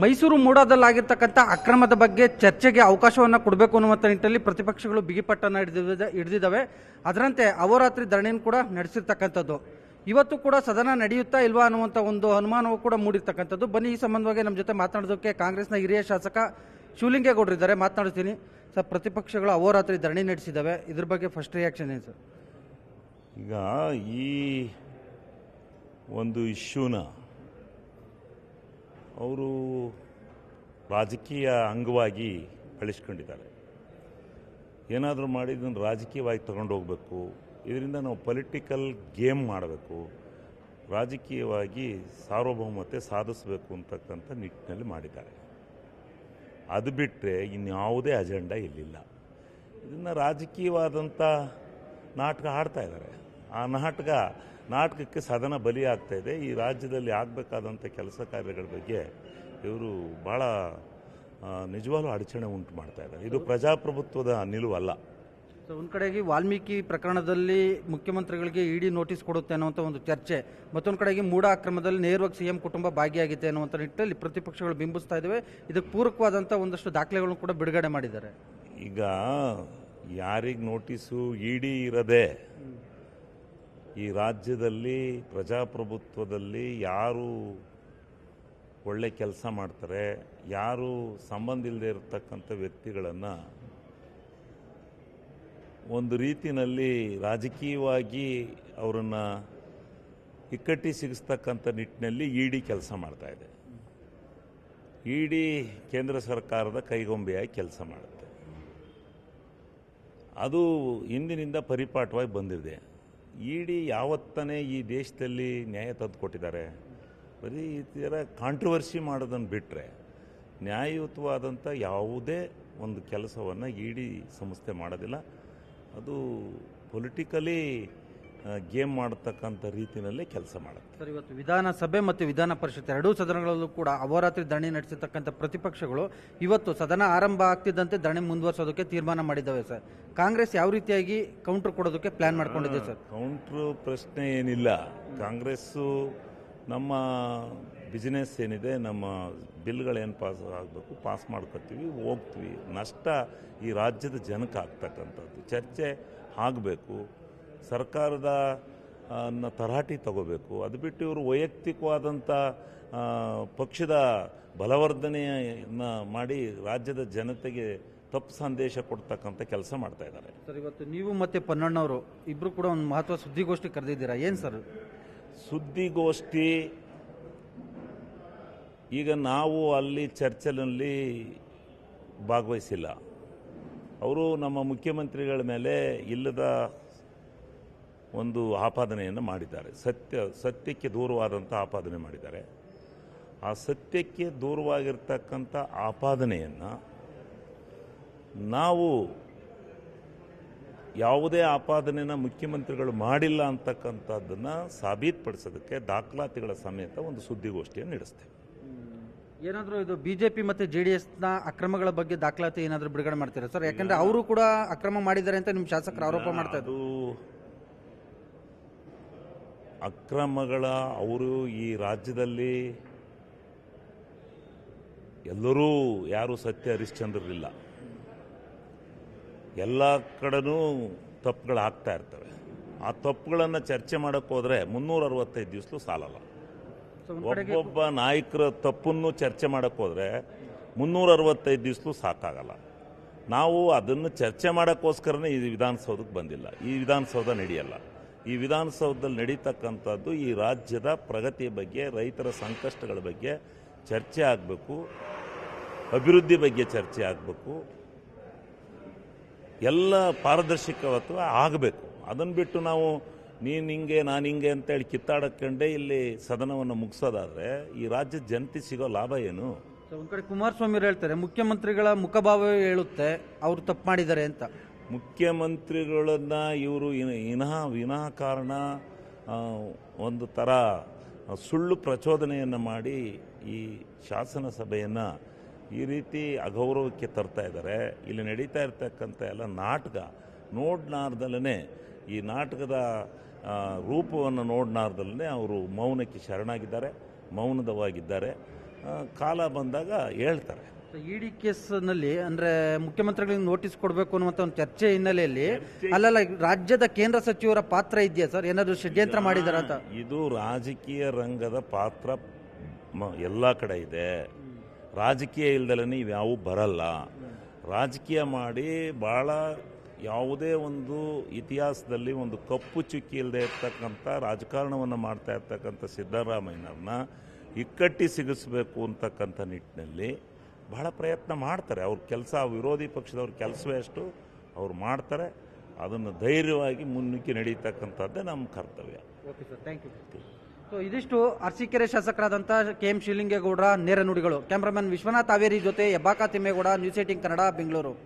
ಮೈಸೂರು ಮೂಡಾದಲ್ಲಾಗಿರ್ತಕ್ಕಂಥ ಅಕ್ರಮದ ಬಗ್ಗೆ ಚರ್ಚೆಗೆ ಅವಕಾಶವನ್ನು ಕೊಡಬೇಕು ಅನ್ನುವಂಥ ನಿಟ್ಟಿನಲ್ಲಿ ಪ್ರತಿಪಕ್ಷಗಳು ಬಿಗಿಪಟ್ಟನ್ನು ಹಿಡಿದಿದ್ದಾವೆ. ಅದರಂತೆ ಅಹೋರಾತ್ರಿ ಧರಣಿಯನ್ನು ಕೂಡ ನಡೆಸಿರ್ತಕ್ಕಂಥದ್ದು. ಇವತ್ತು ಕೂಡ ಸದನ ನಡೆಯುತ್ತಾ ಇಲ್ವಾ ಅನ್ನುವಂಥ ಒಂದು ಅನುಮಾನವೂ ಕೂಡ ಮೂಡಿರ್ತಕ್ಕಂಥದ್ದು. ಬನ್ನಿ, ಈ ಸಂಬಂಧವಾಗಿ ನಮ್ಮ ಜೊತೆ ಮಾತನಾಡೋದಕ್ಕೆ ಕಾಂಗ್ರೆಸ್ನ ಹಿರಿಯ ಶಾಸಕ ಶಿವಲಿಂಗೇಗೌಡರು ಇದ್ದಾರೆ, ಮಾತನಾಡ್ತೀನಿ. ಸರ್, ಪ್ರತಿಪಕ್ಷಗಳು ಅಹೋರಾತ್ರಿ ಧರಣಿ ನಡೆಸಿದ್ದಾವೆ, ಇದ್ರ ಬಗ್ಗೆ ಫಸ್ಟ್ ರಿಯಾಕ್ಷನ್ ಏನು ಸರ್? ಈಗ ಈ ಒಂದು ಇಶ್ಯೂನ ಅವರು ರಾಜಕೀಯ ಅಂಗವಾಗಿ ಬಳಸ್ಕೊಂಡಿದ್ದಾರೆ. ಏನಾದರೂ ಮಾಡಿ ಇದನ್ನು ರಾಜಕೀಯವಾಗಿ ತಗೊಂಡು ಹೋಗಬೇಕು, ಇದರಿಂದ ನಾವು ಪೊಲಿಟಿಕಲ್ ಗೇಮ್ ಮಾಡಬೇಕು, ರಾಜಕೀಯವಾಗಿ ಸಾರ್ವಭೌಮತೆ ಸಾಧಿಸಬೇಕು ಅಂತಕ್ಕಂಥ ನಿಟ್ಟಿನಲ್ಲಿ ಮಾಡಿದ್ದಾರೆ. ಅದು ಬಿಟ್ಟರೆ ಇನ್ಯಾವುದೇ ಅಜೆಂಡಾ ಇಲ್ಲಿಲ್ಲ. ಇದನ್ನು ರಾಜಕೀಯವಾದಂಥ ನಾಟಕ ಆಡ್ತಾ ಇದ್ದಾರೆ. ಆ ನಾಟಕಕ್ಕೆ ಸದನ ಬಲಿಯಾಗ್ತಾ ಇದೆ. ಈ ರಾಜ್ಯದಲ್ಲಿ ಆಗಬೇಕಾದಂಥ ಕೆಲಸ ಕಾರ್ಯಗಳ ಬಗ್ಗೆ ಇವರು ಭಾಳ ನಿಜವಾಗ್ಲೂ ಅಡಚಣೆ ಉಂಟು ಮಾಡ್ತಾ ಇದ್ದಾರೆ. ಇದು ಪ್ರಜಾಪ್ರಭುತ್ವದ ನಿಲುವಲ್ಲ. ಸೊ, ಒಂದು ಕಡೆಗೆ ವಾಲ್ಮೀಕಿ ಪ್ರಕರಣದಲ್ಲಿ ಮುಖ್ಯಮಂತ್ರಿಗಳಿಗೆ ಇಡಿ ನೋಟಿಸ್ ಕೊಡುತ್ತೆ ಅನ್ನುವಂಥ ಒಂದು ಚರ್ಚೆ, ಮತ್ತೊಂದು ಕಡೆಗೆ ಮೂಡ ಅಕ್ರಮದಲ್ಲಿ ನೇರವಾಗಿ ಸಿಎಂ ಕುಟುಂಬ ಭಾಗಿಯಾಗಿದೆ ಅನ್ನುವಂಥ ನಿಟ್ಟಿನಲ್ಲಿ ಪ್ರತಿಪಕ್ಷಗಳು ಬಿಂಬಿಸ್ತಾ ಇದ್ದಾವೆ. ಇದಕ್ಕೆ ಪೂರಕವಾದಂಥ ಒಂದಷ್ಟು ದಾಖಲೆಗಳನ್ನು ಕೂಡ ಬಿಡುಗಡೆ ಮಾಡಿದ್ದಾರೆ. ಈಗ ಯಾರಿಗೆ ನೋಟಿಸು ಇಡಿ ಇರದೆ ಈ ರಾಜ್ಯದಲ್ಲಿ ಪ್ರಜಾಪ್ರಭುತ್ವದಲ್ಲಿ ಯಾರು ಒಳ್ಳೆ ಕೆಲಸ ಮಾಡ್ತಾರೆ, ಯಾರು ಸಂಬಂಧ ಇಲ್ಲದೆ ಇರತಕ್ಕಂಥ ವ್ಯಕ್ತಿಗಳನ್ನು ಒಂದು ರೀತಿಯಲ್ಲಿ ರಾಜಕೀಯವಾಗಿ ಅವರನ್ನು ಇಕ್ಕಟ್ಟಿ ಸಿಗಿಸ್ತಕ್ಕಂಥ ನಿಟ್ಟಿನಲ್ಲಿ ಇಡಿ ಕೆಲಸ ಮಾಡ್ತಾ ಇದೆ. ಇಡಿ ಕೇಂದ್ರ ಸರ್ಕಾರದ ಕೈಗೊಂಬೆಯಾಗಿ ಕೆಲಸ ಮಾಡುತ್ತೆ. ಅದು ಇಂದಿನಿಂದ ಪರಿಪಾಠವಾಗಿ ಬಂದಿದೆ. ಇಡಿ ಯಾವತ್ತನೇ ಈ ದೇಶದಲ್ಲಿ ನ್ಯಾಯ ತಂದುಕೊಟ್ಟಿದ್ದಾರೆ? ಬರೀ ಈ ಥರ ಕಾಂಟ್ರವರ್ಸಿ ಮಾಡೋದನ್ನು ಬಿಟ್ಟರೆ ನ್ಯಾಯಯುತವಾದಂಥ ಯಾವುದೇ ಒಂದು ಕೆಲಸವನ್ನು ಇಡಿ ಸಂಸ್ಥೆ ಮಾಡೋದಿಲ್ಲ. ಅದು ಪೊಲಿಟಿಕಲಿ ಗೇಮ್ ಮಾಡತಕ್ಕಂಥ ರೀತಿಯಲ್ಲೇ ಕೆಲಸ ಮಾಡುತ್ತೆ. ಸರ್, ಇವತ್ತು ವಿಧಾನಸಭೆ ಮತ್ತು ವಿಧಾನ ಪರಿಷತ್ ಎರಡೂ ಸದನಗಳಲ್ಲೂ ಕೂಡ ಅಹೋರಾತ್ರಿ ಧರಣಿ ನಡೆಸಿರ್ತಕ್ಕಂಥ ಪ್ರತಿಪಕ್ಷಗಳು ಇವತ್ತು ಸದನ ಆರಂಭ ಆಗ್ತಿದ್ದಂತೆ ಧರಣಿ ಮುಂದುವರಿಸೋದಕ್ಕೆ ತೀರ್ಮಾನ ಮಾಡಿದ್ದಾವೆ. ಸರ್, ಕಾಂಗ್ರೆಸ್ ಯಾವ ರೀತಿಯಾಗಿ ಕೌಂಟರ್ ಕೊಡೋದಕ್ಕೆ ಪ್ಲಾನ್ ಮಾಡ್ಕೊಂಡಿದೆ ಸರ್? ಕೌಂಟ್ರ್ ಪ್ರಶ್ನೆ ಏನಿಲ್ಲ. ಕಾಂಗ್ರೆಸ್ಸು ನಮ್ಮ ಬಿಸ್ನೆಸ್ ಏನಿದೆ, ನಮ್ಮ ಬಿಲ್ಗಳೇನು ಪಾಸ್ ಆಗಬೇಕು ಪಾಸ್ ಮಾಡ್ಕೊತೀವಿ, ಹೋಗ್ತೀವಿ. ನಷ್ಟ ಈ ರಾಜ್ಯದ ಜನಕ್ಕೆ ಆಗ್ತಕ್ಕಂಥದ್ದು. ಚರ್ಚೆ ಆಗಬೇಕು, ಸರ್ಕಾರದ ತರಾಟಿ ತಗೋಬೇಕು. ಅದು ಬಿಟ್ಟು ಇವರು ವೈಯಕ್ತಿಕವಾದಂಥ ಪಕ್ಷದ ಬಲವರ್ಧನೆಯನ್ನು ಮಾಡಿ ರಾಜ್ಯದ ಜನತೆಗೆ ತಪ್ಪು ಸಂದೇಶ ಕೊಡ್ತಕ್ಕಂಥ ಕೆಲಸ ಮಾಡ್ತಾ ಇದ್ದಾರೆ. ಸರ್, ಇವತ್ತು ನೀವು ಮತ್ತು ಪೊನ್ನಣ್ಣವರು ಇಬ್ಬರು ಕೂಡ ಒಂದು ಮಹತ್ವ ಸುದ್ದಿಗೋಷ್ಠಿ ಕರೆದಿದ್ದೀರಾ, ಏನು ಸರ್? ಸುದ್ದಿಗೋಷ್ಠಿ ಈಗ ನಾವು ಅಲ್ಲಿ ಚರ್ಚೆಯಲ್ಲಿ ಭಾಗವಹಿಸಿಲ್ಲ. ಅವರು ನಮ್ಮ ಮುಖ್ಯಮಂತ್ರಿಗಳ ಮೇಲೆ ಇಲ್ಲದ ಒಂದು ಆಪಾದನೆಯನ್ನು ಮಾಡಿದ್ದಾರೆ. ಸತ್ಯಕ್ಕೆ ದೂರವಾದಂಥ ಆಪಾದನೆ ಮಾಡಿದ್ದಾರೆ. ಆ ಸತ್ಯಕ್ಕೆ ದೂರವಾಗಿರ್ತಕ್ಕಂಥ ಆಪಾದನೆಯನ್ನು ನಾವು ಯಾವುದೇ ಆಪಾದನೆಯನ್ನು ಮುಖ್ಯಮಂತ್ರಿಗಳು ಮಾಡಿಲ್ಲ ಅಂತಕ್ಕಂಥದ್ದನ್ನು ಸಾಬೀತುಪಡಿಸೋದಕ್ಕೆ ದಾಖಲಾತಿಗಳ ಸಮೇತ ಒಂದು ಸುದ್ದಿಗೋಷ್ಠಿಯನ್ನು ನಡೆಸ್ತೇವೆ. ಏನಾದರೂ ಇದು ಬಿಜೆಪಿ ಮತ್ತು JDSನ ಅಕ್ರಮಗಳ ಬಗ್ಗೆ ದಾಖಲಾತಿ ಏನಾದರೂ ಬಿಡುಗಡೆ ಮಾಡ್ತೀರಾ ಸರ್? ಯಾಕಂದ್ರೆ ಅವರು ಕೂಡ ಅಕ್ರಮ ಮಾಡಿದ್ದಾರೆ ಅಂತ ನಿಮ್ಮ ಶಾಸಕರು ಆರೋಪ ಮಾಡ್ತಾ ಇದ್ದಾರೆ. ಅಕ್ರಮಗಳ ಅವರು ಈ ರಾಜ್ಯದಲ್ಲಿ ಎಲ್ಲರೂ ಯಾರು ಸತ್ಯ ಹರಿಶ್ಚಂದ್ರರಿಲ್ಲ. ಎಲ್ಲ ಕಡೆನೂ ತಪ್ಪುಗಳಾಗ್ತಾ ಇರ್ತವೆ. ಆ ತಪ್ಪುಗಳನ್ನು ಚರ್ಚೆ ಮಾಡೋಕ್ಕೆ ಹೋದರೆ 365 ದಿವಸಲೂ ಸಾಲಲ್ಲ. ಒಬ್ಬೊಬ್ಬ ನಾಯಕರ ತಪ್ಪನ್ನು ಚರ್ಚೆ ಮಾಡೋಕ್ಕೆ ಹೋದರೆ 365 ದಿವಸಲೂ ಸಾಕಾಗಲ್ಲ. ನಾವು ಅದನ್ನು ಚರ್ಚೆ ಮಾಡೋಕ್ಕೋಸ್ಕರನೇ ಈ ವಿಧಾನಸೌಧಕ್ಕೆ ಬಂದಿಲ್ಲ. ಈ ವಿಧಾನಸೌಧ ನಡೆಯಲ್ಲ. ಈ ವಿಧಾನಸೌಧದಲ್ಲಿ ನಡೀತಕ್ಕಂಥದ್ದು ಈ ರಾಜ್ಯದ ಪ್ರಗತಿಯ ಬಗ್ಗೆ, ರೈತರ ಸಂಕಷ್ಟಗಳ ಬಗ್ಗೆ ಚರ್ಚೆ ಆಗಬೇಕು, ಅಭಿವೃದ್ಧಿ ಬಗ್ಗೆ ಚರ್ಚೆ ಆಗಬೇಕು, ಎಲ್ಲ ಪಾರದರ್ಶಕತ್ವ ಆಗಬೇಕು. ಅದನ್ನು ಬಿಟ್ಟು ನಾವು ನೀನು ಹಿಂಗೆ ನಾನು ಹಿಂಗೆ ಅಂತೇಳಿ ಕಿತ್ತಾಡಕ್ಕಂಡೆ ಇಲ್ಲಿ ಸದನವನ್ನು ಮುಗಿಸೋದಾದರೆ ಈ ರಾಜ್ಯದ ಜನತೆ ಸಿಗೋ ಲಾಭ ಏನು? ಒಂದು ಕಡೆ ಕುಮಾರಸ್ವಾಮಿ ಹೇಳ್ತಾರೆ, ಮುಖ್ಯಮಂತ್ರಿಗಳ ಮುಖಭಾವ ಹೇಳುತ್ತೆ ಅವರು ತಪ್ಪು ಮಾಡಿದ್ದಾರೆ ಅಂತ. ಮುಖ್ಯಮಂತ್ರಿಗಳನ್ನ ಇವರು ವಿನಾಕಾರಣ ಒಂದು ಥರ ಸುಳ್ಳು ಪ್ರಚೋದನೆಯನ್ನು ಮಾಡಿ ಈ ಶಾಸನ ಸಭೆಯನ್ನು ಈ ರೀತಿ ಅಗೌರವಕ್ಕೆ ತರ್ತಾ ಇದ್ದಾರೆ. ಇಲ್ಲಿ ನಡೀತಾ ಇರ್ತಕ್ಕಂಥ ಎಲ್ಲ ನಾಟಕ ನೋಡ್ನಾರ್ದಲ್ಲೇ, ಈ ನಾಟಕದ ರೂಪವನ್ನು ನೋಡ್ನಾರ್ದಲ್ಲೇ ಅವರು ಮೌನಕ್ಕೆ ಶರಣಾಗಿದ್ದಾರೆ, ಮೌನದವಾಗಿದ್ದಾರೆ. ಕಾಲ ಬಂದಾಗ ಹೇಳ್ತಾರೆ. ಇಡಿ ಕೇಸ್ನಲ್ಲಿ ಅಂದ್ರೆ ಮುಖ್ಯಮಂತ್ರಿಗಳಿಗೆ ನೋಟಿಸ್ ಕೊಡಬೇಕು ಅನ್ನುವಂತ ಒಂದು ಚರ್ಚೆ ಹಿನ್ನೆಲೆಯಲ್ಲಿ ಅಲ್ಲಲ್ಲ ರಾಜ್ಯದ ಕೇಂದ್ರ ಸಚಿವರ ಪಾತ್ರ ಇದೆಯಾ ಸರ್? ಏನಾದ್ರು ಷಡ್ಯಂತ್ರ ಮಾಡಿದಾರ ಅಂತ? ಇದು ರಾಜಕೀಯ ರಂಗದ ಪಾತ್ರ ಎಲ್ಲ ಕಡೆ ಇದೆ. ರಾಜಕೀಯ ಇಲ್ದಲೇ ಇವ್ಯಾವು ಬರಲ್ಲ. ರಾಜಕೀಯ ಮಾಡಿ ಭಾಳ ಯಾವುದೇ ಒಂದು ಇತಿಹಾಸದಲ್ಲಿ ಒಂದು ಕಪ್ಪು ಚುಕ್ಕಿ ಇಲ್ಲದೆ ಇರ್ತಕ್ಕಂಥ ರಾಜಕಾರಣವನ್ನು ಮಾಡ್ತಾ ಇರ್ತಕ್ಕಂಥ ಸಿದ್ದರಾಮಯ್ಯನವ್ರನ್ನ ಇಕ್ಕಟ್ಟಿ ಸಿಗಿಸ್ಬೇಕು ಅಂತಕ್ಕಂಥ ನಿಟ್ಟಿನಲ್ಲಿ ಬಹಳ ಪ್ರಯತ್ನ ಮಾಡ್ತಾರೆ. ಅವ್ರ ಕೆಲಸ, ವಿರೋಧಿ ಪಕ್ಷದವ್ರ ಕೆಲಸವೇ ಅಷ್ಟು, ಅವ್ರು ಮಾಡ್ತಾರೆ. ಅದನ್ನು ಧೈರ್ಯವಾಗಿ ಮುನ್ನುಗ್ಗಿ ನಡೀತಕ್ಕಂಥದ್ದೇ ನಮ್ಮ ಕರ್ತವ್ಯ. Okay sir, thank you. So ಇದಿಷ್ಟು ಅರಸೀಕೆರೆ ಶಾಸಕರಾದಂಥ KM ಶಿವಲಿಂಗೇಗೌಡರ ನೇರ ನುಡಿಗಳು. ಕ್ಯಾಮ್ರಾಮನ್ ವಿಶ್ವನಾಥ್ ಹಾವೇರಿ ಜೊತೆ ಹೆಬ್ಬಾಕ ತಿಮ್ಮೇಗೌಡ, ನ್ಯೂಸ್ 18 ಕನ್ನಡ, ಬೆಂಗಳೂರು.